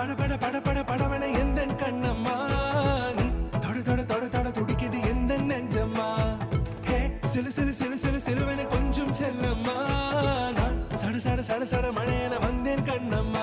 பட பட பட பட படவன எந்த கண்ணம்மா நீ தொட தொட தொட தொட துடிக்குது எந்த நெஞ்சம்மா ஹே சிலு சிலு சிலு சிலு சிலுவன கொஞ்சம் செல்லம்மா நான் சட சட சட சட மழையன வந்தேன் கண்ணம்மா